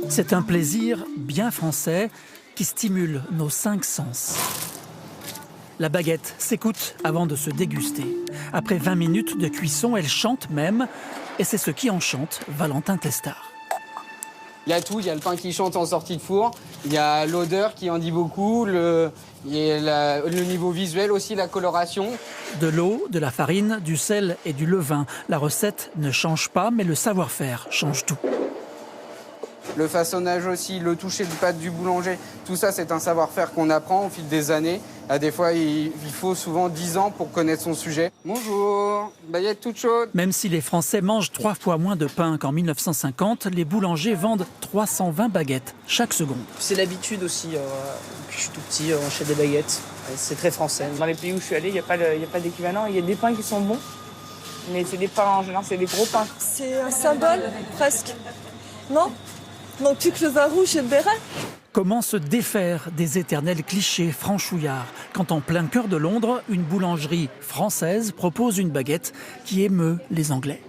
C'est un plaisir bien français qui stimule nos 5 sens. La baguette s'écoute avant de se déguster. Après 20 minutes de cuisson, elle chante même. Et c'est ce qui enchante Valentin Testard. Il y a tout, il y a le pain qui chante en sortie de four, il y a l'odeur qui en dit beaucoup, le niveau visuel aussi, la coloration. De l'eau, de la farine, du sel et du levain. La recette ne change pas, mais le savoir-faire change tout. Le façonnage aussi, le toucher de pâte du boulanger, tout ça c'est un savoir-faire qu'on apprend au fil des années. Des fois il faut souvent 10 ans pour connaître son sujet. Bonjour, baguette toute chaude. Même si les Français mangent 3 fois moins de pain qu'en 1950, les boulangers vendent 320 baguettes chaque seconde. C'est l'habitude aussi, depuis que je suis tout petit, on achète des baguettes. C'est très français. Dans les pays où je suis allé, il n'y a pas d'équivalent. Il y a des pains qui sont bons, mais c'est des pains en général, c'est des gros pains. C'est un symbole, presque. Non ? Donc tu que le vin rouge et le béret. Comment se défaire des éternels clichés franchouillards quand en plein cœur de Londres, une boulangerie française propose une baguette qui émeut les Anglais.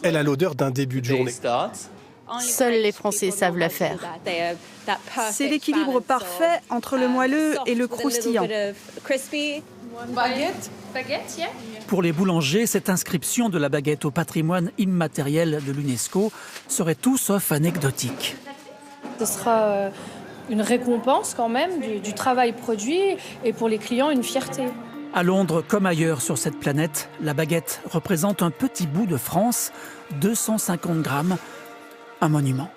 Elle a l'odeur d'un début de journée. Seuls les Français savent la faire. C'est l'équilibre parfait entre le moelleux et le croustillant. Pour les boulangers, cette inscription de la baguette au patrimoine immatériel de l'UNESCO serait tout sauf anecdotique. Ce sera une récompense quand même du travail produit et pour les clients une fierté. À Londres comme ailleurs sur cette planète, la baguette représente un petit bout de France, 250 grammes, un monument.